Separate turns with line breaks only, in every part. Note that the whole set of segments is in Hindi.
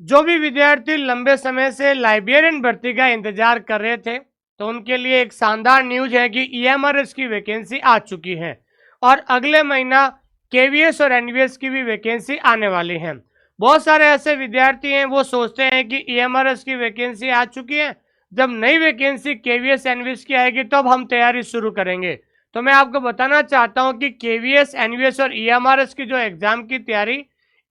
जो भी विद्यार्थी लंबे समय से लाइब्रेरियन भर्ती का इंतजार कर रहे थे, तो उनके लिए एक शानदार न्यूज है कि ईएमआरएस की वैकेंसी आ चुकी है और अगले महीना केवीएस और एनवीएस की भी वैकेंसी आने वाली है। बहुत सारे ऐसे विद्यार्थी हैं, वो सोचते हैं कि ईएमआरएस की वैकेंसी आ चुकी है, जब नई वैकेंसी केवीएस एनवीएस की आएगी तब हम तैयारी शुरू करेंगे। तो मैं आपको बताना चाहता हूं कि केवीएस एनवीएस और ईएमआरएस की जो एग्जाम की तैयारी,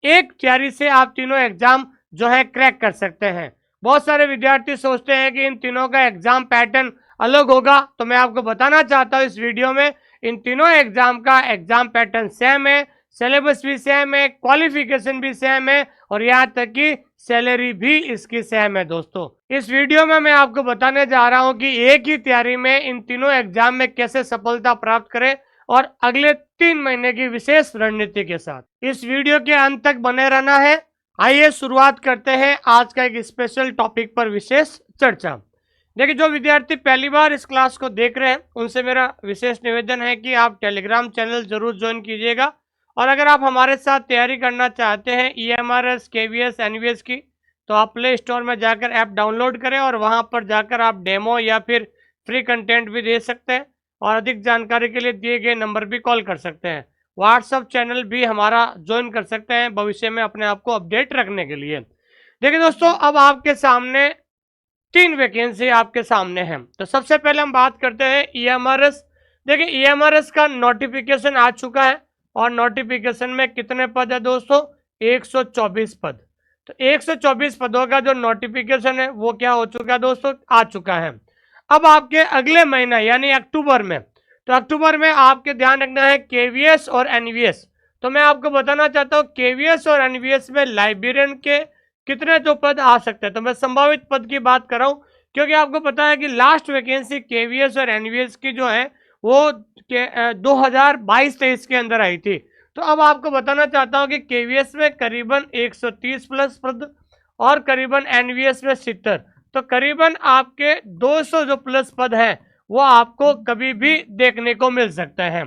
एक तैयारी से आप तीनों एग्जाम जो है क्रैक कर सकते हैं। बहुत सारे विद्यार्थी सोचते हैं कि इन तीनों का एग्जाम पैटर्न अलग होगा, तो मैं आपको बताना चाहता हूं इस वीडियो में इन तीनों एग्जाम का एग्जाम पैटर्न सेम है, सिलेबस भी सेम है, क्वालिफिकेशन भी सेम है और यहाँ तक कि सैलरी भी इसकी सेम है। दोस्तों, इस वीडियो में मैं आपको बताने जा रहा हूं कि एक ही तैयारी में इन तीनों एग्जाम में कैसे सफलता प्राप्त करें और अगले 3 महीने की विशेष रणनीति के साथ। इस वीडियो के अंत तक बने रहना है। आइए शुरुआत करते हैं आज का एक स्पेशल टॉपिक पर विशेष चर्चा। देखिए, जो विद्यार्थी पहली बार इस क्लास को देख रहे हैं उनसे मेरा विशेष निवेदन है कि आप टेलीग्राम चैनल जरूर ज्वाइन कीजिएगा और अगर आप हमारे साथ तैयारी करना चाहते हैं ईएमआरएस, केवीएस, एनवीएस की, तो आप प्ले स्टोर में जाकर ऐप डाउनलोड करें और वहां पर जाकर आप डेमो या फिर फ्री कंटेंट भी दे सकते हैं और अधिक जानकारी के लिए दिए गए नंबर भी कॉल कर सकते हैं। व्हाट्सअप चैनल भी हमारा ज्वाइन कर सकते हैं भविष्य में अपने आप को अपडेट रखने के लिए। देखिए दोस्तों, अब आपके सामने 3 वैकेंसी आपके सामने हैं। तो सबसे पहले हम बात करते हैं ईएमआरएस। देखिए, ईएमआरएस का नोटिफिकेशन आ चुका है और नोटिफिकेशन में कितने पद है दोस्तों? 124 पद। तो 124 पदों का जो नोटिफिकेशन है वो क्या हो चुका है दोस्तों? आ चुका है। अब आपके अगले महीना यानी अक्टूबर में, तो अक्टूबर में आपके ध्यान रखना है केवीएस और एनवीएस। तो मैं आपको बताना चाहता हूँ केवीएस और एनवीएस में लाइब्रेरियन के कितने जो पद आ सकते हैं। तो मैं संभावित पद की बात कर रहा हूँ क्योंकि आपको पता है कि लास्ट वैकेंसी केवीएस और एनवीएस की जो है वो 2022-23 के अंदर आई थी। तो अब आपको बताना चाहता हूँ कि केवीएस में करीबन 130 प्लस पद और करीबन एनवीएस में 70, तो करीबन आपके 200 जो प्लस पद हैं वो आपको कभी भी देखने को मिल सकते हैं।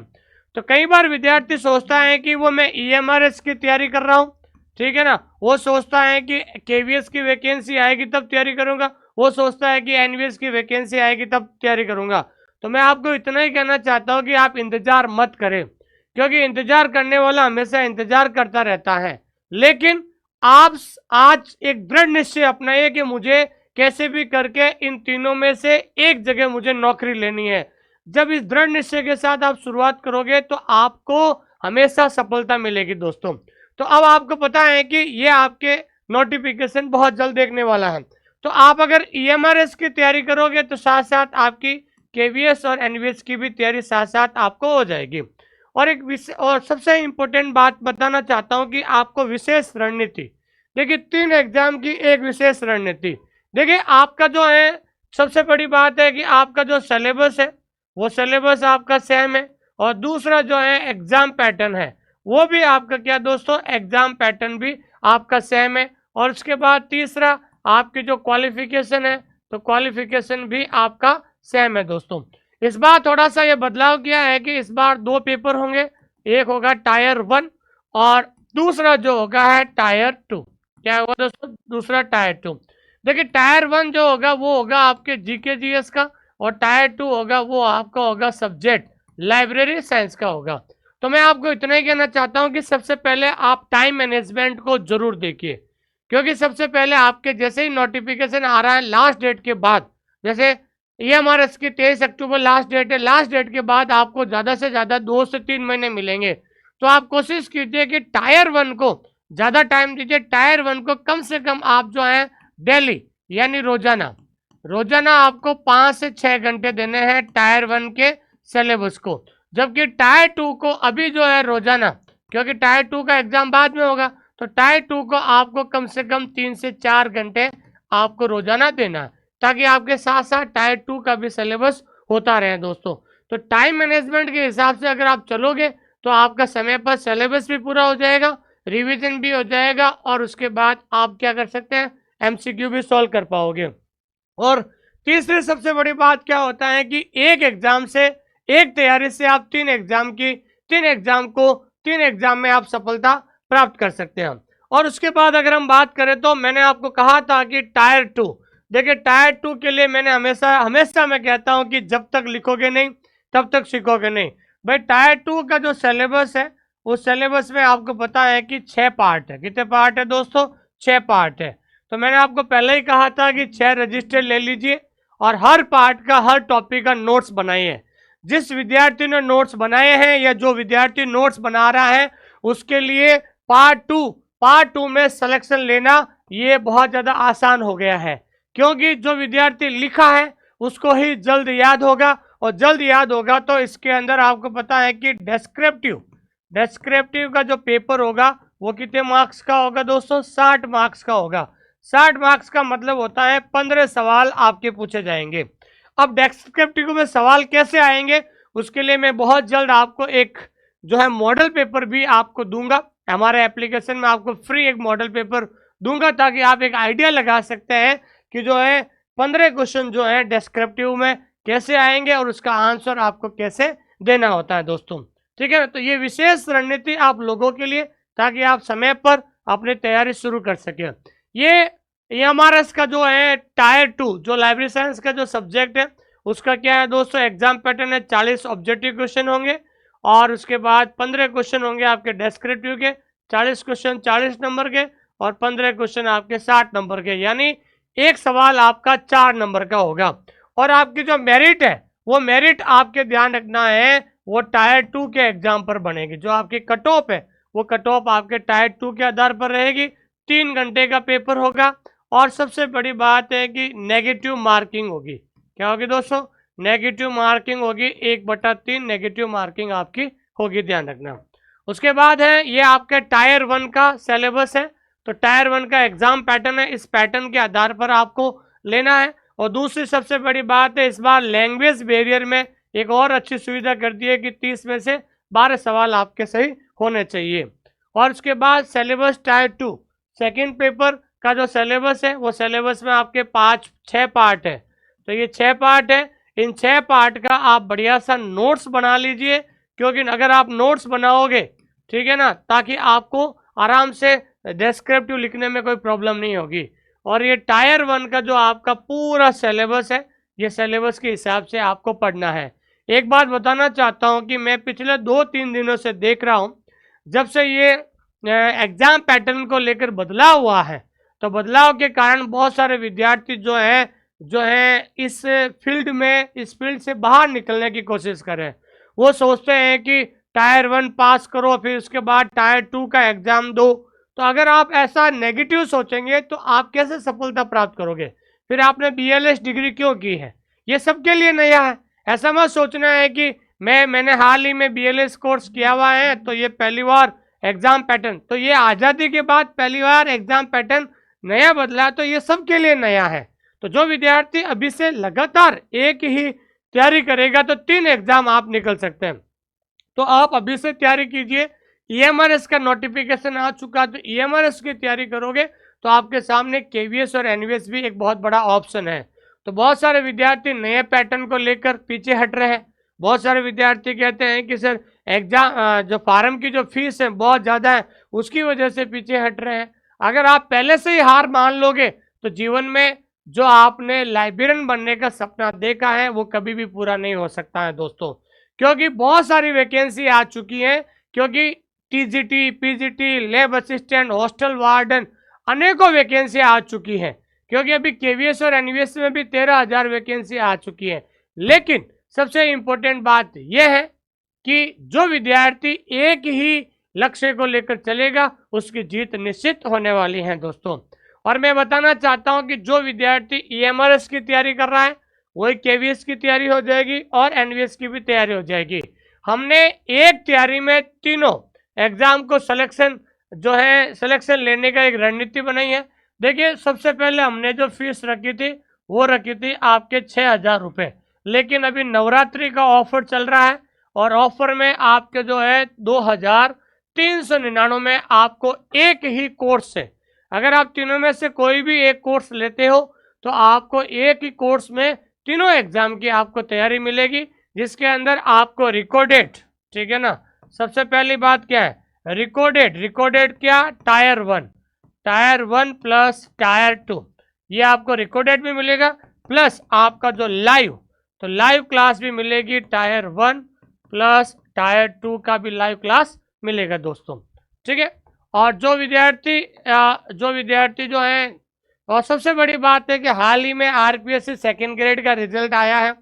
तो कई बार विद्यार्थी सोचता है कि वो मैं ईएमआरएस की तैयारी कर रहा हूँ, ठीक है ना, वो सोचता है कि केवीएस की वैकेंसी आएगी तब तैयारी करूंगा, वो सोचता है कि एनवीएस की वैकेंसी आएगी तब तैयारी करूंगा। तो मैं आपको इतना ही कहना चाहता हूं कि आप इंतजार मत करें, क्योंकि इंतजार करने वाला हमेशा इंतजार करता रहता है। लेकिन आप आज एक दृढ़ निश्चय अपनाइए कि मुझे कैसे भी करके इन तीनों में से एक जगह मुझे नौकरी लेनी है। जब इस दृढ़ निश्चय के साथ आप शुरुआत करोगे तो आपको हमेशा सफलता मिलेगी दोस्तों। तो अब आपको पता है कि ये आपके नोटिफिकेशन बहुत जल्द देखने वाला है। तो आप अगर ईएमआरएस की तैयारी करोगे तो साथ साथ आपकी केवीएस और एनवीएस की भी तैयारी साथ साथ आपको हो जाएगी। और और सबसे इम्पोर्टेंट बात बताना चाहता हूं कि आपको विशेष रणनीति, देखिए 3 एग्जाम की एक विशेष रणनीति। देखिए, आपका जो है सबसे बड़ी बात है कि आपका जो सिलेबस है वो सिलेबस आपका सेम है और दूसरा जो है एग्जाम पैटर्न है वो भी आपका क्या दोस्तों? एग्जाम पैटर्न भी आपका सेम है। और उसके बाद तीसरा आपकी जो क्वालिफिकेशन है तो क्वालिफिकेशन भी आपका सेम है दोस्तों। इस बार थोड़ा सा ये बदलाव किया है कि इस बार 2 पेपर होंगे, एक होगा टायर 1 और दूसरा जो होगा है टायर 2। क्या होगा दोस्तों? दूसरा टायर 2। देखिए, टायर 1 जो होगा वो होगा आपके जीके जीएस का और टायर 2 होगा वो आपका होगा सब्जेक्ट लाइब्रेरी साइंस का होगा। तो मैं आपको इतना ही कहना चाहता हूं कि सबसे पहले आप टाइम मैनेजमेंट को जरूर देखिए, क्योंकि सबसे पहले आपके जैसे ही नोटिफिकेशन आ रहा है लास्ट डेट के बाद, जैसे ये हमारे इसकी 23 अक्टूबर लास्ट डेट है, लास्ट डेट के बाद आपको ज़्यादा से ज़्यादा 2 से 3 महीने मिलेंगे। तो आप कोशिश कीजिए कि टायर 1 को ज़्यादा टाइम दीजिए। टायर 1 को कम से कम आप जो है डेली यानी रोजाना आपको 5 से 6 घंटे देने हैं टायर 1 के सिलेबस को, जबकि टायर 2 को अभी जो है रोजाना, क्योंकि टायर 2 का एग्जाम बाद में होगा, तो टायर 2 को आपको कम से कम 3 से 4 घंटे आपको रोजाना देना है ताकि आपके साथ साथ टायर 2 का भी सिलेबस होता रहे दोस्तों। तो टाइम मैनेजमेंट के हिसाब से अगर आप चलोगे तो आपका समय पर सिलेबस भी पूरा हो जाएगा, रिवीजन भी हो जाएगा और उसके बाद आप क्या कर सकते हैं? एमसीक्यू भी सॉल्व कर पाओगे। और तीसरी सबसे बड़ी बात क्या होता है कि एक एग्जाम से, एक तैयारी से आप 3 एग्जाम में आप सफलता प्राप्त कर सकते हैं। और उसके बाद अगर हम बात करें तो मैंने आपको कहा था कि टायर 2, देखिए टायर 2 के लिए मैंने हमेशा मैं कहता हूं कि जब तक लिखोगे नहीं तब तक सीखोगे नहीं। भाई टायर 2 का जो सिलेबस है उस सिलेबस में आपको पता है कि 6 पार्ट है। कितने पार्ट है दोस्तों? 6 पार्ट है। तो मैंने आपको पहले ही कहा था कि 6 रजिस्टर ले लीजिए और हर पार्ट का, हर टॉपिक का नोट्स बनाइए। जिस विद्यार्थी ने नोट्स बनाए हैं या जो विद्यार्थी नोट्स बना रहा है उसके लिए पार्ट टू में सिलेक्शन लेना ये बहुत ज़्यादा आसान हो गया है, क्योंकि जो विद्यार्थी लिखा है उसको ही जल्द याद होगा, और जल्द याद होगा तो इसके अंदर आपको पता है कि डेस्क्रिप्टिव का जो पेपर होगा वो कितने मार्क्स का होगा दोस्तों? 60 मार्क्स का होगा। 60 मार्क्स का मतलब होता है 15 सवाल आपके पूछे जाएंगे। अब डेस्क्रिप्टिव में सवाल कैसे आएंगे उसके लिए मैं बहुत जल्द आपको एक जो है मॉडल पेपर भी आपको दूंगा। हमारे एप्लीकेशन में आपको फ्री एक मॉडल पेपर दूंगा ताकि आप एक आइडिया लगा सकते हैं कि जो है 15 क्वेश्चन जो है डेस्क्रिप्टिव में कैसे आएंगे और उसका आंसर आपको कैसे देना होता है दोस्तों। ठीक है, तो ये विशेष रणनीति आप लोगों के लिए, ताकि आप समय पर अपनी तैयारी शुरू कर सके। ये हमारा इसका जो है टायर 2 जो लाइब्रेरी साइंस का जो सब्जेक्ट है उसका क्या है दोस्तों, एग्जाम पैटर्न है 40 ऑब्जेक्टिव क्वेश्चन होंगे और उसके बाद 15 क्वेश्चन होंगे आपके डेस्क्रिप्टिव के, 40 क्वेश्चन 40 नंबर के और 15 क्वेश्चन आपके 60 नंबर के, यानी एक सवाल आपका 4 नंबर का होगा। और आपकी जो मेरिट है वो मेरिट आपके ध्यान रखना है वो टायर 2 के एग्जाम पर बनेगी। जो आपकी कट ऑफ है वो कट ऑफ आपके टायर 2 के आधार पर रहेगी। 3 घंटे का पेपर होगा और सबसे बड़ी बात है कि नेगेटिव मार्किंग होगी। क्या होगी दोस्तों? नेगेटिव मार्किंग होगी, 1/3 नेगेटिव मार्किंग आपकी होगी, ध्यान रखना। उसके बाद है ये आपके टायर 1 का सिलेबस है। तो टायर 1 का एग्जाम पैटर्न है, इस पैटर्न के आधार पर आपको लेना है। और दूसरी सबसे बड़ी बात है, इस बार लैंग्वेज बैरियर में एक और अच्छी सुविधा कर दी है कि 30 में से 12 सवाल आपके सही होने चाहिए। और उसके बाद सिलेबस टायर 2 सेकेंड पेपर का जो सिलेबस है वो सिलेबस में आपके 6 पार्ट है। तो ये 6 पार्ट है, इन 6 पार्ट का आप बढ़िया सा नोट्स बना लीजिए, क्योंकि अगर आप नोट्स बनाओगे, ठीक है ना, ताकि आपको आराम से डिस्क्रिप्टिव लिखने में कोई प्रॉब्लम नहीं होगी। और ये टायर 1 का जो आपका पूरा सिलेबस है, ये सिलेबस के हिसाब से आपको पढ़ना है। एक बात बताना चाहता हूँ कि मैं पिछले 2-3 दिनों से देख रहा हूँ, जब से ये एग्जाम पैटर्न को लेकर बदलाव हुआ है, तो बदलाव के कारण बहुत सारे विद्यार्थी जो है इस फील्ड से बाहर निकलने की कोशिश कर रहे हैं। वो सोचते हैं कि टायर 1 पास करो फिर उसके बाद टायर 2 का एग्जाम दो। तो अगर आप ऐसा नेगेटिव सोचेंगे तो आप कैसे सफलता प्राप्त करोगे? फिर आपने BLS डिग्री क्यों की है? ये सबके लिए नया है। ऐसा मत सोचना है कि मैंने हाल ही में BLS कोर्स किया हुआ है तो ये पहली बार एग्जाम पैटर्न, तो ये आज़ादी के बाद पहली बार एग्जाम पैटर्न नया बदला, तो ये सबके लिए नया है। तो जो विद्यार्थी अभी से लगातार एक ही तैयारी करेगा तो 3 एग्जाम आप निकल सकते हैं। तो आप अभी से तैयारी कीजिए। EMRS का नोटिफिकेशन आ चुका है, तो EMRS की तैयारी करोगे तो आपके सामने KVS और NVS भी एक बहुत बड़ा ऑप्शन है। तो बहुत सारे विद्यार्थी नए पैटर्न को लेकर पीछे हट रहे हैं। बहुत सारे विद्यार्थी कहते हैं कि सर एग्जाम जो फार्म की जो फीस है बहुत ज़्यादा है, उसकी वजह से पीछे हट रहे हैं। अगर आप पहले से ही हार मान लोगे तो जीवन में जो आपने लाइब्रेरियन बनने का सपना देखा है वो कभी भी पूरा नहीं हो सकता है दोस्तों, क्योंकि बहुत सारी वैकेंसी आ चुकी हैं। क्योंकि TGT, PGT, lab assistant, hostel warden, अनेकों वैकेंसी आ चुकी हैं। क्योंकि अभी KVS और NVS में भी 13,000 वैकेंसी आ चुकी है। लेकिन सबसे इम्पोर्टेंट बात यह है कि जो विद्यार्थी एक ही लक्ष्य को लेकर चलेगा उसकी जीत निश्चित होने वाली है दोस्तों। और मैं बताना चाहता हूं कि जो विद्यार्थी EMRS की तैयारी कर रहा है वही KVS की तैयारी हो जाएगी और NVS की भी तैयारी हो जाएगी। हमने एक तैयारी में तीनों एग्जाम को सिलेक्शन लेने का एक रणनीति बनाई है। देखिए, सबसे पहले हमने जो फीस रखी थी वो रखी थी आपके 6,000 रुपये, लेकिन अभी नवरात्रि का ऑफर चल रहा है और ऑफर में आपके जो है 2,399 में आपको एक ही कोर्स से, अगर आप तीनों में से कोई भी एक कोर्स लेते हो तो आपको एक ही कोर्स में तीनों एग्जाम की आपको तैयारी मिलेगी, जिसके अंदर आपको रिकॉर्डेड, ठीक है ना, सबसे पहली बात क्या है, रिकॉर्डेड क्या, टायर 1, टायर 1 प्लस टायर 2, ये आपको रिकॉर्डेड भी मिलेगा, प्लस आपका जो लाइव, तो लाइव क्लास भी मिलेगी, टायर 1 प्लस टायर 2 का भी लाइव क्लास मिलेगा दोस्तों, ठीक है। और जो विद्यार्थी जो हैं, और सबसे बड़ी बात है कि हाल ही में आरपीएससी सेकेंड ग्रेड का रिजल्ट आया है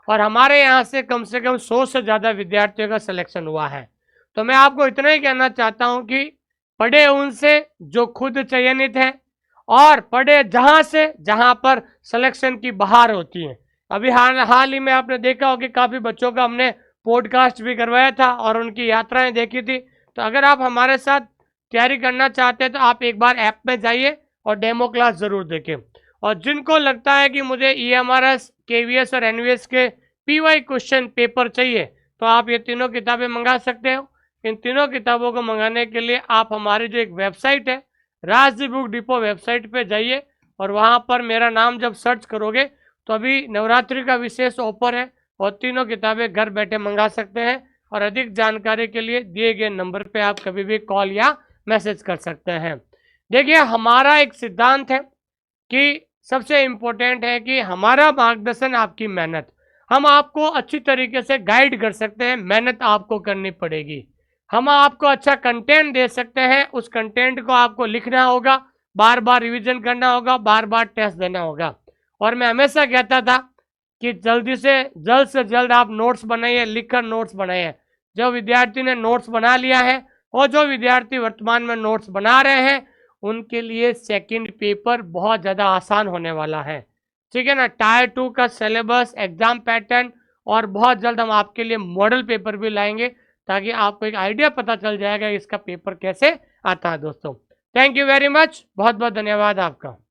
और हमारे यहाँ से कम 100 से ज़्यादा विद्यार्थियों का सिलेक्शन हुआ है। तो मैं आपको इतना ही कहना चाहता हूँ कि पढ़े उनसे जो खुद चयनित हैं, और पढ़े जहाँ से जहाँ पर सिलेक्शन की बहार होती है। अभी हाल ही में आपने देखा होगा कि काफ़ी बच्चों का हमने पॉडकास्ट भी करवाया था और उनकी यात्राएं देखी थी। तो अगर आप हमारे साथ तैयारी करना चाहते हैं तो आप एक बार ऐप में जाइए और डेमो क्लास ज़रूर देखें। और जिनको लगता है कि मुझे EMRS, KVS और NVS के PY क्वेश्चन पेपर चाहिए, तो आप ये तीनों किताबें मंगा सकते हो। इन तीनों किताबों को मंगाने के लिए आप हमारी जो एक वेबसाइट है, राजदीप बुक डिपो वेबसाइट पे जाइए और वहाँ पर मेरा नाम जब सर्च करोगे तो अभी नवरात्रि का विशेष ऑफर है और तीनों किताबें घर बैठे मंगा सकते हैं। और अधिक जानकारी के लिए दिए गए नंबर पे आप कभी भी कॉल या मैसेज कर सकते हैं। देखिए, हमारा एक सिद्धांत है कि सबसे इम्पोर्टेंट है कि हमारा मार्गदर्शन, आपकी मेहनत। हम आपको अच्छी तरीके से गाइड कर सकते हैं, मेहनत आपको करनी पड़ेगी। हम आपको अच्छा कंटेंट दे सकते हैं, उस कंटेंट को आपको लिखना होगा, बार बार रिवीजन करना होगा, बार बार टेस्ट देना होगा। और मैं हमेशा कहता था कि जल्द से जल्द आप नोट्स बनाइए, लिखकर नोट्स बनाइए। जो विद्यार्थी ने नोट्स बना लिया है और जो विद्यार्थी वर्तमान में नोट्स बना रहे हैं, उनके लिए सेकंड पेपर बहुत ज़्यादा आसान होने वाला है, ठीक है ना। टायर 2 का सिलेबस, एग्जाम पैटर्न और बहुत जल्द हम आपके लिए मॉडल पेपर भी लाएंगे ताकि आपको एक आइडिया पता चल जाएगा इसका पेपर कैसे आता है दोस्तों। थैंक यू वेरी मच, बहुत बहुत धन्यवाद आपका।